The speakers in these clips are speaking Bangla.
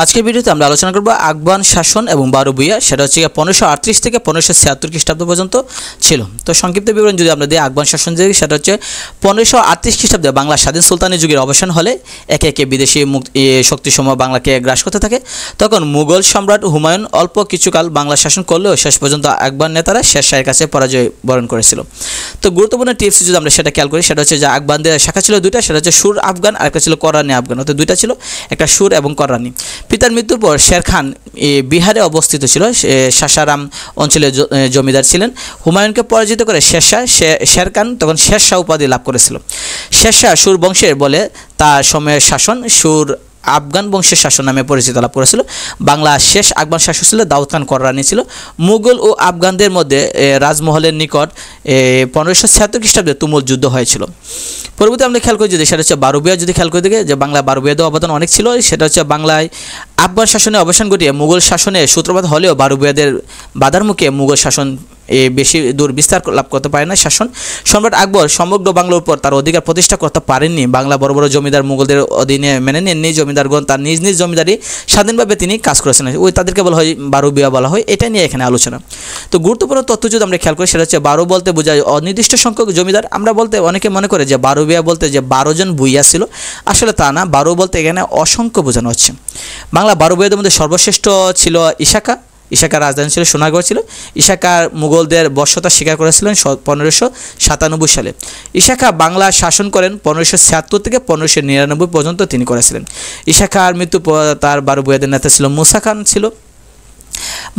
আজকের ভিডিওতে আমরা আলোচনা করব আকবর শাসন এবং বারুবুইয়া, সেটা হচ্ছে 1538 থেকে 1576 খ্রিস্টাব্দ পর্যন্ত ছিল। তো সংক্ষিপ্ত বিবরণ যদি আমরা দিই, আকবর শাসন যে সেটা হচ্ছে 1538 খ্রিস্টাব্দে বাংলা স্বাধীন সুলতানি যুগের অবসান হলে একে একে বিদেশি শক্তিসমূহ বাংলাকে গ্রাস করতে থাকে। তখন মুঘল সম্রাট হুমায়ুন অল্প কিছুকাল বাংলা শাসন করলেও শেষ পর্যন্ত আকবর নেতারা শের শাহের কাছে পরাজয় বরণ করেছিল। তো গুরুত্বপূর্ণ টিপস যদি আমরা সেটা খেয়াল করি, সেটা হচ্ছে যে আকবরদের শাখা ছিল দুইটা, সেটা হচ্ছে সুর আফগান আর একটা ছিল কররানি আফগান, অর্থাৎ দুইটা ছিল, একটা সুর এবং কররানি। পিতার মৃত্যুর পর শের খান বিহারে অবস্থিত ছিল, সাসারাম অঞ্চলে জমিদার ছিলেন। হুমায়ুনকে পরাজিত করে শের খান তখন শেরশাহ উপাধি লাভ করেছিল। শেরশাহ সুর বংশের বলে তার সময়ের শাসন সুর আফগান বংশের শাসন নামে পরিচিত লাভ করেছিল। বাংলা শেষ আকবর শাসক ছিল দাউদ খান কররানি ছিল। মুঘল ও আফগানদের মধ্যে রাজমহলের নিকট 1576 খ্রিস্টাব্দে তুমুল যুদ্ধ হয়েছিল। পরবর্তী আমরা খেয়াল করি যদি সেটা হচ্ছে বারুবুইয়া, যদি খেয়াল করে দিকে যে বাংলা বারুবুইয়াদের অবদান অনেক ছিল। সেটা হচ্ছে বাংলায় আফগান শাসনের অবসান ঘটিয়ে মুঘল শাসনের সূত্রপাত হলেও বারুবুইয়াদের বাধার মুখে মুঘল শাসন বেশি দূর বিস্তার লাভ করতে পারে না। শাসন সম্রাট আকবর সমগ্র বাংলার উপর তার অধিকার প্রতিষ্ঠা করতে পারেননি। বাংলা বড় বড় জমিদার মুঘলদের অধীনে মেনে নেননি। জমিদারগণ তার নিজ নিজ জমিদারি স্বাধীনভাবে তিনি কাজ করেছেন, ওই তাদেরকে বলা হয় বারুবুইয়া বলা হয়। এটা নিয়ে এখানে আলোচনা। তো গুরুত্বপূর্ণ তথ্য যদি আমরা খেয়াল করি, সেটা হচ্ছে বারো বলতে বোঝায় অনির্দিষ্ট সংখ্যক জমিদার। আমরা বলতে অনেকে মনে করে যে বারুবুইয়া বলতে যে 12 জন বুইয়া ছিল, আসলে তা না। বারো বলতে এখানে অসংখ্য বোঝানো হচ্ছে। বাংলা বারুবুইয়াদের মধ্যে সর্বশ্রেষ্ঠ ছিল ইশাকা। ইশাকার রাজধানী ছিল সোনারগড় ছিল। ইশাকার মুঘলদের বর্ষতা স্বীকার করেছিলেন 1597 সালে। ইশাকা বাংলা শাসন করেন 1576 থেকে 1599 পর্যন্ত তিনি করেছিলেন। ইশাকার মৃত্যুর পর তার বারুবুইয়াদের নেতা ছিল মুসা খান ছিল।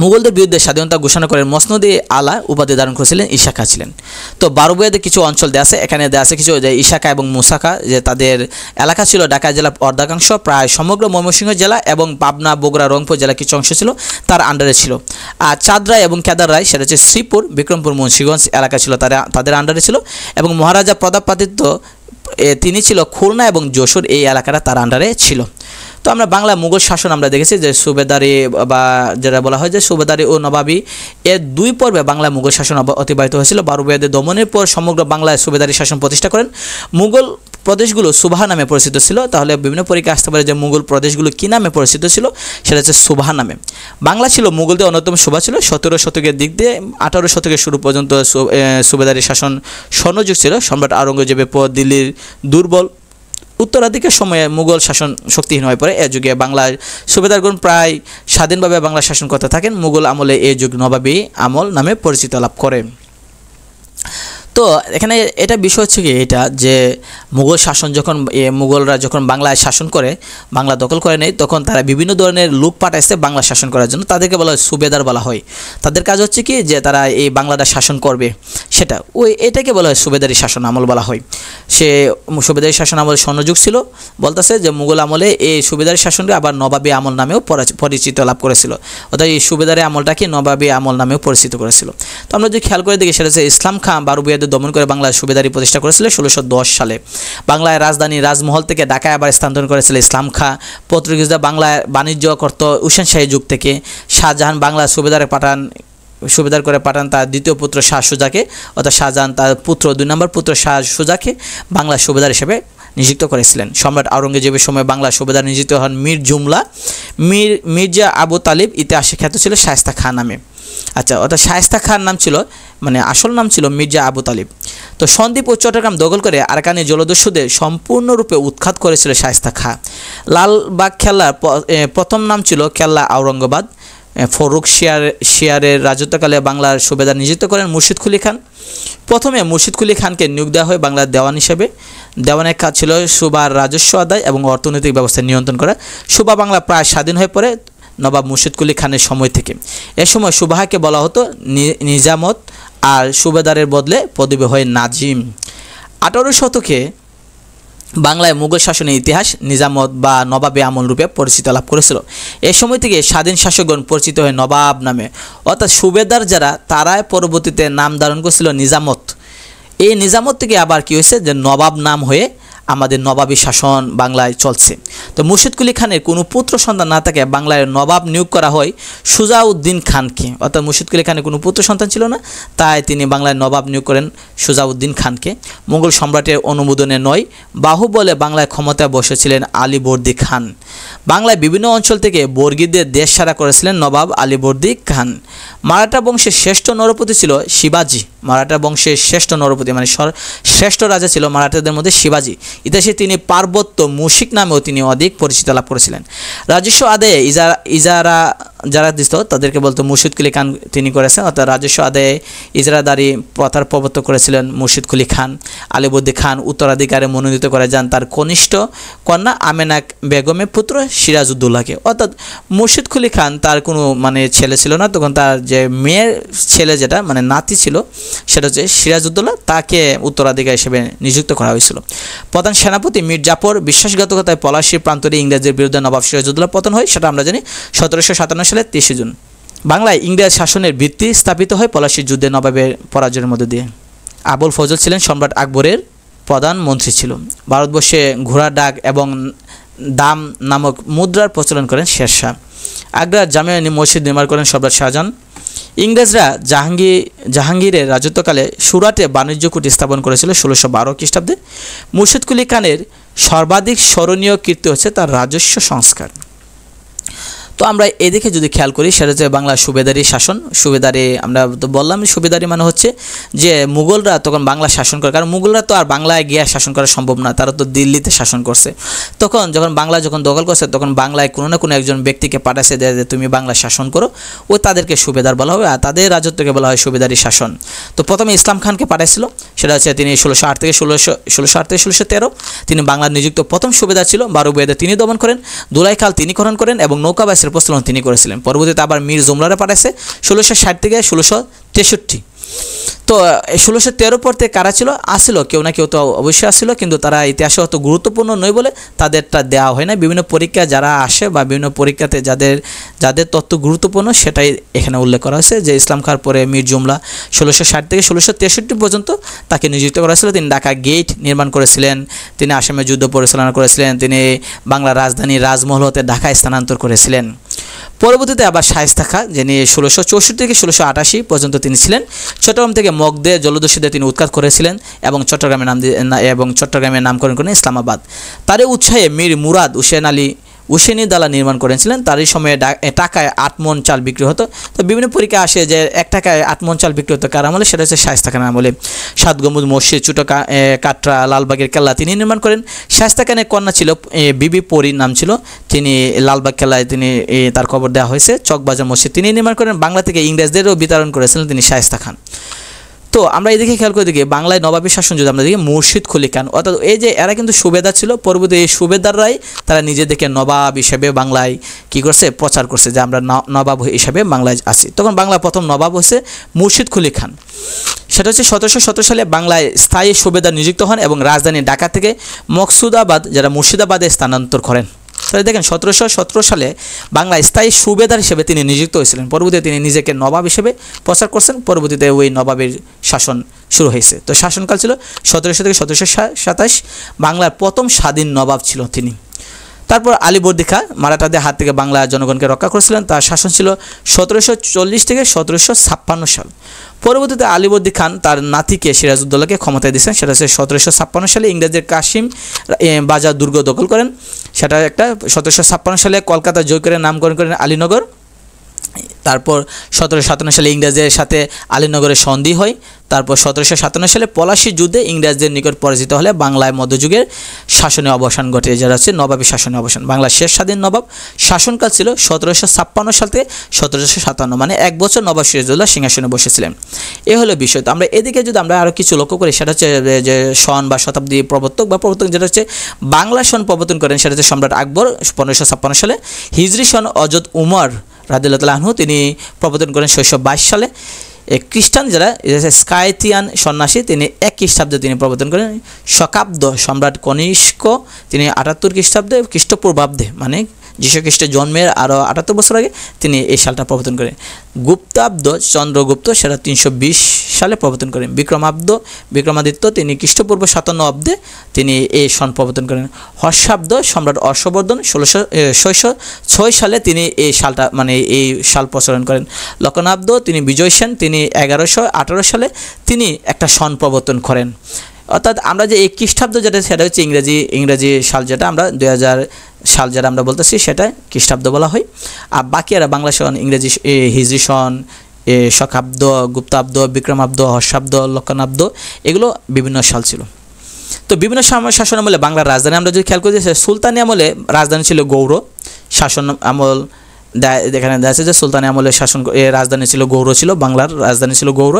মুঘলদের বিরুদ্ধে স্বাধীনতা ঘোষণা করেন মসনদে আলা উপাধি ধারণ করেছিলেন ইশাকা ছিলেন। তো বারুবুইয়াদের কিছু অঞ্চল দেয়া আছে, এখানে দেয়া আছে কিছু যে ইশাকা এবং মুসাকা, যে তাদের এলাকা ছিল ঢাকা জেলা অর্ধাংশ, প্রায় সমগ্র ময়মনসিংহ জেলা এবং পাবনা, বগুড়া, রংপুর জেলা কিছু অংশ ছিল তার আন্ডারে ছিল। আর চাঁদরাই এবং কেদাররাই সেটা হচ্ছে শ্রীপুর, বিক্রমপুর, মুন্সিগঞ্জ এলাকা ছিল তাদের আন্ডারে ছিল। এবং মহারাজা প্রতাপাদিত্য তিনি ছিল খুলনা এবং যশোর, এই এলাকাটা তার আন্ডারে ছিল। তো আমরা বাংলা মুঘল শাসন আমরা দেখেছি যে সুবেদারি বা যেটা বলা হয় যে সুবেদারি ও নবাবী, এর দুই পর্বে বাংলা মুঘল শাসন অতিবাহিত হয়েছিল। বারুবুইয়াদের দমনের পর সমগ্র বাংলায় সুবেদারি শাসন প্রতিষ্ঠা করেন। মুঘল প্রদেশগুলো সুবাহা নামে পরিচিত ছিল। তাহলে বিভিন্ন পরীক্ষা আসতে পারে যে মুঘল প্রদেশগুলো কী নামে পরিচিত ছিল, সেটা হচ্ছে সুবাহা নামে। বাংলা ছিল মুঘলদের অন্যতম সুবাহ ছিল। 17 শতকের দিক দিয়ে 18 শতকের শুরু পর্যন্ত সুবেদারি শাসন স্বর্ণযুগ ছিল। সম্রাট আওরঙ্গজেবের পর দিল্লির দুর্বল উত্তরাধিকার সময়ে মুঘল শাসন শক্তিহীন হয়ে পড়ে। এ যুগে বাংলার সুবেদারগণ প্রায় স্বাধীনভাবে বাংলা শাসন করতে থাকেন। মুঘল আমলে এই যুগ নবাবী আমল নামে পরিচিত লাভ করে। তো এখানে এটা বিষয় হচ্ছে কি এটা যে মুঘল শাসন যখন মুঘলরা যখন বাংলায় শাসন করে, বাংলা দখল করে নেয়, তখন তারা বিভিন্ন ধরনের লোক পাঠাইছে বাংলা শাসন করার জন্য। তাদেরকে বলা হয় সুবেদার বলা হয়। তাদের কাজ হচ্ছে কি যে তারা এই বাংলাটা শাসন করবে, সেটা এটাকে বলা হয় সুবেদারি শাসন আমল বলা হয়। সে সুবেদারি শাসন আমল স্বর্ণযুগ ছিল। বলতেছে যে মুঘল আমলে এই সুবেদারি শাসনকে আবার নবাবী আমল নামেও পরিচিত লাভ করেছিল, অর্থাৎ এই সুবেদারি আমলটাকে নবাবী আমল নামেও পরিচিত করেছিল। তো আমরা যদি খেয়াল করে দেখি, সেটা হচ্ছে ইসলাম খাঁ বারুবুইয়াদের দমন করে বাংলায় সুবেদারি প্রতিষ্ঠা করেছিল 1610 সালে। বাংলায় রাজধানী রাজমহল থেকে ঢাকায় আবার স্থানান্তর করেছিল ইসলাম খাঁ। পর্তুগিজরা বাংলায় বাণিজ্য করত হুসেন শাহী যুগ থেকে। শাহজাহান বাংলা সুবেদার করে পাঠান তার দ্বিতীয় পুত্র শাহ সুজাকে, অর্থাৎ শাহজাহান তার পুত্র 2 নম্বর পুত্র শাহ সুজাকে বাংলা সুবেদার হিসেবে নিযুক্ত করেছিলেন। সম্রাট আওরঙ্গজেবের সময় বাংলা সুবেদার নিযুক্ত হন মীর জুমলা। মির্জা আবু তালিব ইতিহাসে খ্যাত ছিল শায়েস্তা খাঁ নামে। আচ্ছা, অর্থাৎ শায়েস্তা খাঁর নাম ছিল, মানে আসল নাম ছিল মির্জা আবু তালিব। তো সন্দ্বীপ ও চট্টগ্রাম দখল করে আরাকানি জলদস্যুদের সম্পূর্ণরূপে উৎখাত করেছিল শায়েস্তা খাঁ। লালবাগ খেলার প্রথম নাম ছিল কেল্লা আওরঙ্গাবাদ। ফরুক শিয়ারের রাজত্বকালে বাংলার সুবেদার নিযুক্ত করেন মুর্শিদ কুলি খান। প্রথমে মুর্শিদ কুলি খানকে নিয়োগ দেওয়া হয় বাংলার দেওয়ান হিসেবে। দেওয়ানের কাজ ছিল সুবার রাজস্ব আদায় এবং অর্থনৈতিক ব্যবস্থা নিয়ন্ত্রণ করা। সুবা বাংলা প্রায় স্বাধীন হয়ে পড়ে নবাব মুর্শিদ কুলি খানের সময় থেকে। এ সময় সুবাহাকে বলা হতো নিজামত, আর সুবেদারের বদলে পদবি হয় নাজিম। 18 শতকে বাংলায় মুঘল শাসনের ইতিহাস নিজামত বা নবাবী আমল রূপে পরিচিত লাভ করেছিল। এ সময় থেকে স্বাধীন শাসকগণ পরিচিত হয় নবাব নামে, অর্থাৎ সুবেদার যারা তারাই পরবর্তীতে নাম ধারণ করেছিল নিজামত। এই নিজামত থেকে আবার কি হয়েছে যে নবাব নাম হয়ে আমাদের নবাবী শাসন বাংলায় চলছে। তো মুর্শিদ কুলি খানের কোনো পুত্র সন্তান না থাকে বাংলায় নবাব নিয়োগ করা হয় সুজাউদ্দিন খানকে, অর্থাৎ মুর্শিদ কুলি খানের কোনো পুত্র সন্তান ছিল না, তাই তিনি বাংলায় নবাব নিয়োগ করেন সুজাউদ্দিন খানকে। মোগল সম্রাটের অনুমোদনে নয়, বাহুবলে বাংলায় ক্ষমতায় বসেছিলেন আলীবর্দী খান। বাংলায় বিভিন্ন অঞ্চল থেকে বর্গীদের দেশ ছাড়া করেছিলেন নবাব আলীবর্দী খান। মারাঠা বংশের শ্রেষ্ঠ নরপতি ছিল শিবাজী। মারাঠা বংশের শ্রেষ্ঠ নরপতি মানে শ্রেষ্ঠ রাজা ছিল মারাঠাদের মধ্যে শিবাজী। ইতিহাসে তিনি পার্বত্য মুশিক নামেও তিনি অধিক পরিচিত লাভ করেছিলেন। রাজস্ব আদায়ে ইজারা যারা দিত তাদেরকে বলতো মুর্শিদ কুলি খান তিনি করেছেন, অর্থাৎ রাজস্ব আদায়ে ইজারাদারি প্রথার প্রবর্তন করেছিলেন মুর্শিদ কুলি খান। আলীবর্দী খান উত্তরাধিকারে মনোনীত করে যান তার কনিষ্ঠ কন্যা আমেনা বেগমের পুত্র সিরাজউদ্দৌলাকে। অর্থাৎ মুর্শিদ কুলি খান তার কোনো ছেলে ছিল না, তখন তার যে মেয়ের ছেলে যেটা নাতি ছিল সেটা হচ্ছে সিরাজউদ্দৌলা, তাকে উত্তরাধিকারী হিসেবে নিযুক্ত করা হয়েছিল। প্রধান সেনাপতি মীর জাফর বিশ্বাসঘাতকতায় পলাশীর প্রান্তরে ইংরেজদের বিরুদ্ধে নবাব সিরাজউদ্দৌলার পতন হয়, সেটা আমরা জানি 1757 সালে 23 জুন। বাংলায় ইংরেজ শাসনের ভিত্তি স্থাপিত হয় পলাশীর যুদ্ধে নবাবের পরাজয়ের মধ্যে দিয়ে। আবুল ফজল ছিলেন সম্রাট আকবরের প্রধানমন্ত্রী ছিল। ভারতবর্ষে ঘোড়া ডাক এবং দাম নামক মুদ্রার প্রচলন করেন শেরশাহ। আগ্রার জামে মসজিদ নির্মাণ করেন সম্রাট শাহজাহান। ইংরেজরা জাহাঙ্গীরের রাজত্বকালে সুরাটে বাণিজ্য কুটি স্থাপন করেছিল 1612 খ্রিস্টাব্দে। মুর্শিদ কুলি খানের সর্বাধিক স্মরণীয় কীর্তি হচ্ছে তার রাজস্ব সংস্কার। তো আমরা এদিকে যদি খেয়াল করি সেটা হচ্ছে বাংলার সুবেদারি শাসন। সুবেদারি আমরা তো বললাম, সুবেদারি মানে হচ্ছে যে মুঘলরা তখন বাংলা শাসন করে, কারণ মুঘলরা তো আর বাংলায় গিয়ে শাসন করা সম্ভব না, তারা তো দিল্লিতে শাসন করছে। তখন বাংলা দখল করছে তখন বাংলায় কোনো না কোনো একজন ব্যক্তিকে পাঠাচ্ছে যে তুমি বাংলা শাসন করো, ও তাদেরকে সুবেদার বলা হবে, আর তাদের রাজত্বকে বলা হয় সুবেদারি শাসন। তো প্রথমে ইসলাম খানকে পাঠাইছিল, সেটা হচ্ছে তিনি 1608 থেকে 1613 তিনি বাংলার নিযুক্ত প্রথম সুবেদার ছিল। বারুবুয়াতে তিনি দমন করেন, দোলাইখাল তিনি খনন করেন এবং নৌকাবাসের প্রচলন তিনি করেছিলেন। পরবর্তীতে আবার মীর জুমলারা পাঠাইছে 1660 থেকে 1663। তো 1613 পর থেকে কারা আসছিল কেউ না কেউ তো অবশ্যই আসছিল, কিন্তু তারা ইতিহাসে অত গুরুত্বপূর্ণ নয় বলে তাদেরটা দেওয়া হয় না। বিভিন্ন পরীক্ষা যারা আসে বা বিভিন্ন পরীক্ষাতে যাদের তথ্য গুরুত্বপূর্ণ সেটাই এখানে উল্লেখ করা হয়েছে, যে ইসলাম খার পরে মীর জুমলা 1660 থেকে 1663 পর্যন্ত তাকে নিযুক্ত করা হয়েছিল। তিনি ঢাকা গেট নির্মাণ করেছিলেন, তিনি আসামে যুদ্ধ পরিচালনা করেছিলেন, তিনি বাংলার রাজধানী রাজমহল হতে ঢাকায় স্থানান্তর করেছিলেন। পরবর্তীতে আবার শায়েস্তা খাঁ, যিনি 1664 থেকে 1688 পর্যন্ত তিনি ছিলেন। চট্টগ্রাম থেকে মগধে জলদস্যুদের তিনি উৎখাত করেছিলেন এবং চট্টগ্রামের নামকরণ করেন ইসলামাবাদ। তারই উৎসাহে মীর মুরাদ উসেনি দালা নির্মাণ করেছিলেন। তারই সময়ে টাকায় 8 মণ চাল বিক্রি হতো। তো বিভিন্ন পরীক্ষা আসে যে 1 টাকায় 8 মণ চাল বিক্রি হতো কার আমলে, সেটা হচ্ছে শায়েস্তা খানের আমলে। 7 গম্বুজ মসজিদ, ছোটো কাটরা, লালবাগের কেল্লা তিনি নির্মাণ করেন। শায়েস্তা খানের কন্যা ছিল বিবি পরীর নাম ছিল, তিনি লালবাগ কেল্লায় তার খবর দেওয়া হয়েছে। চকবাজার মসজিদ তিনি নির্মাণ করেন। বাংলা থেকে ইংরেজদেরও বিতরণ করেছিলেন তিনি শায়েস্তা খান। তো আমরা এদিকে খেয়াল করে দেখি বাংলায় নবাবী শাসন যদি আমরা দেখি মুর্শিদ কুলি খান, অর্থাৎ এই যে এরা কিন্তু সুবেদার ছিল, পরবর্তী এই সুবেদাররাই তারা নিজেদেরকে নবাব হিসেবে বাংলায় কী করছে, প্রচার করছে যে আমরা নবাব হিসেবে বাংলায় আছি। তখন বাংলার প্রথম নবাব হচ্ছে মুর্শিদ কুলি খান। সেটা হচ্ছে 1717 সালে বাংলায় স্থায়ী সুবেদার নিযুক্ত হন এবং রাজধানী ঢাকা থেকে মকসুদাবাদ যারা মুর্শিদাবাদে স্থানান্তর করেন। তাহলে দেখেন 1717 সালে বাংলায় স্থায়ী সুবেদার হিসেবে তিনি নিযুক্ত হয়েছিলেন। পরবর্তীতে তিনি নিজেকে নবাব হিসেবে প্রচার করছেন। পরবর্তীতে ওই নবাবের শাসন শুরু হয়েছে। তো শাসনকাল ছিল 1700 থেকে 1727। বাংলার প্রথম স্বাধীন নবাব ছিল তিনি। তারপর আলীবর্দী খাঁ মারাঠাদের হাত থেকে বাংলা জনগণকে রক্ষা করেছিলেন। তার শাসন ছিল 1740 থেকে 1756 সাল। পরবর্তীতে আলীবর্দী খান তার নাতিকে সিরাজউদ্দৌলাকে ক্ষমতায় দিয়েছেন। সেটা হচ্ছে 1756 সালে ইংরেজদের কাশিম বাজার দুর্গ দখল করেন। সেটা একটা 1756 সালে কলকাতা জয় করে নামকরণ করেন আলীনগর। তারপর 1757 সালে ইংরেজদের সাথে আলীনগরের সন্ধি হয়। তারপর 1757 সালে পলাশীর যুদ্ধে ইংরেজদের নিকট পরাজিত হলে বাংলায় মধ্যযুগের শাসনের অবসান ঘটে, যেটা হচ্ছে নবাবী শাসনের অবসান। বাংলার শেষ স্বাধীন নবাব শাসনকাল ছিল 1756 সাল থেকে 1757, মানে 1 বছর নবাব সিরাজউদ্দৌলা সিংহাসনে বসেছিলেন। এ হলো বিষয়। তো আমরা এদিকে যদি আমরা আরও কিছু লক্ষ্য করি, সেটা হচ্ছে যে সন বা শতাব্দী প্রবর্তক যেটা হচ্ছে বাংলা সন প্রবর্তন করেন, সেটা হচ্ছে সম্রাট আকবর 1556 সালে। হিজরি সন অজদ উমর রাদিয়াল্লাহু আনহু তিনি প্রবর্তন করেন 622 সালে। খ্রিস্টান যারা স্কাইথিয়ান সন্ন্যাসী তিনি 1 খ্রিস্টাব্দে তিনি প্রবর্তন করেন। শকাব্দ সম্রাট কনিষ্ক তিনি 78 খ্রিস্টাব্দে খ্রিস্টপূর্বাব্দে, মানে যীশু খ্রিস্টের জন্মের আরও 78 বছর আগে তিনি এই সালটা প্রবর্তন করেন। গুপ্তাব্দ চন্দ্রগুপ্ত সেটা 320 সালে প্রবর্তন করেন। বিক্রমাদিত্য তিনি খ্রিস্টপূর্ব 57 অব্দে তিনি এই সন প্রবর্তন করেন। হর্ষাব্দ সম্রাট হর্ষবর্ধন 1606 সালে তিনি এই সালটা এই সাল প্রচলন করেন। লক্ষণাব্দ তিনি বিজয় সেন তিনি 1118 সালে তিনি একটা সন প্রবর্তন করেন। অর্থাৎ আমরা যে এই খ্রিস্টাব্দ যেটা সেটা হচ্ছে ইংরেজি সাল, যেটা আমরা 2000 সাল যেটা আমরা বলতেছি সেটা খ্রিস্টাব্দ বলা হয়। আর বাকি আর বাংলা সন, ইংরেজি হিজরি সন, শকাব্দ, গুপ্তাব্দ, বিক্রমাব্দ, হর্ষাব্দ, লক্ষণাব্দ এগুলো বিভিন্ন সাল ছিল। তো বিভিন্ন শাসন আমলে বাংলার রাজধানী আমরা যদি খেয়াল করি, সুলতানি আমলে রাজধানী ছিল গৌড়। শাসন আমল এখানে দেখা যাচ্ছে যে সুলতানি আমলে রাজধানী ছিল গৌড়, ছিল বাংলার রাজধানী ছিল গৌড়।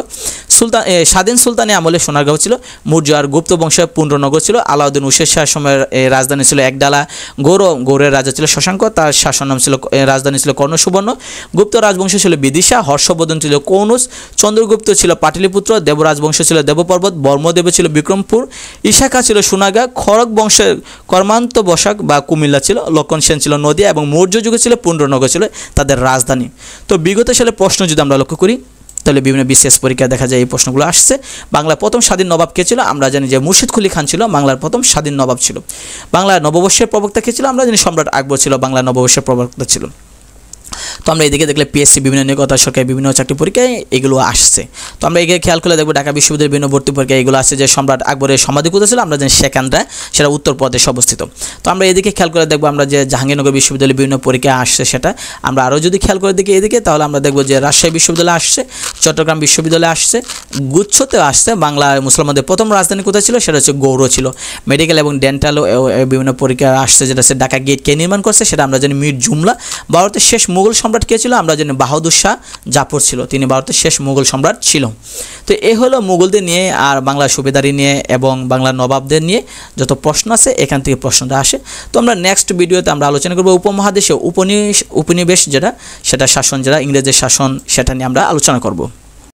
স্বাধীন সুলতানি আমলে সোনারগাঁও ছিল। মৌর্য আর গুপ্ত বংশের পুণ্ড্রনগর ছিল। আলাউদ্দিন উশের সময়ের রাজধানী ছিল একডালা। গৌড়ের রাজা ছিল শশাঙ্ক, তার শাসন নাম ছিল রাজধানী ছিল কর্ণসুবর্ণ। গুপ্ত রাজবংশ ছিল বিদিশা। হর্ষবর্ধন ছিল কৌনুস। চন্দ্রগুপ্ত ছিল পাটলিপুত্র। দেবরাজ বংশ ছিল দেবপর্বত। বর্মদেব ছিল বিক্রমপুর। ইশাখা ছিল সোনাগা। খড়গ বংশের কর্মান্ত বসাক বা কুমিল্লা ছিল। লক্ষণ সেন ছিল নদিয়া এবং মৌর্য যুগে ছিল পুণ্ড্রনগর ছিল তাদের রাজধানী। তো বিগত সালে প্রশ্ন যদি আমরা লক্ষ্য করি তাহলে বিভিন্ন বিশেষ পরীক্ষায় দেখা যায় এই প্রশ্নগুলো আসছে। বাংলার প্রথম স্বাধীন নবাব কে ছিল? আমরা জানি যে মুর্শিদ কুলি খান ছিল বাংলার প্রথম স্বাধীন নবাব ছিল। বাংলার নববর্ষের প্রবক্তা কে ছিল? আমরা জানি সম্রাট আকবর ছিল বাংলার নববর্ষের প্রবক্তা ছিল। তো আমরা এদিকে দেখলে পিএসসি বিভিন্ন নিয়োগতা সরকারি বিভিন্ন চাকরি পরীক্ষায় এগুলো আসছে। তো আমরা এদিকে খেয়াল করলে দেখবো ঢাকা বিশ্ববিদ্যালয়ের বিভিন্ন ভর্তি পরীক্ষায় এগুলো আসছে যে সম্রাট আকবরের সমাধি কোথায় ছিল? আমরা জানি সেখানটা, সেটা উত্তরপ্রদেশে অবস্থিত। তো আমরা এদিকে খেয়াল করে দেখবো আমরা যে জাহাঙ্গীরনগর বিশ্ববিদ্যালয়ের বিভিন্ন পরীক্ষায় আসছে সেটা আমরা আরও যদি খেয়াল করে দেখি এদিকে, তাহলে আমরা দেখবো যে রাজশাহী বিশ্ববিদ্যালয়ে আসছে, চট্টগ্রাম বিশ্ববিদ্যালয়ে আসছে, গুচ্ছতেও আসছে। বাংলা মুসলমানদের প্রথম রাজধানী কোথায় ছিল? সেটা হচ্ছে গৌড় ছিল। মেডিকেল এবং ডেন্টালও বিভিন্ন পরীক্ষায় আসছে, যেটা হচ্ছে ঢাকা গেট কে নির্মাণ করছে সেটা আমরা জানি মীর জুমলা। ভারতের শেষ মুঘল সম্রাট কে ছিল? আমরা জানি বাহাদুর শাহ জাফর ছিল, তিনি ভারতের শেষ মুঘল সম্রাট ছিল। তো এই হলো মুঘলদের নিয়ে আর বাংলার সুবেদারি নিয়ে এবং বাংলার নবাবদের নিয়ে যত প্রশ্ন আছে এখান থেকে প্রশ্নটা আসে। তো আমরা নেক্সট ভিডিওতে আমরা আলোচনা করব উপমহাদেশে উপনিবেশ যেটা, সেটা শাসন, যেটা ইংরেজের শাসন, সেটা নিয়ে আমরা আলোচনা করব।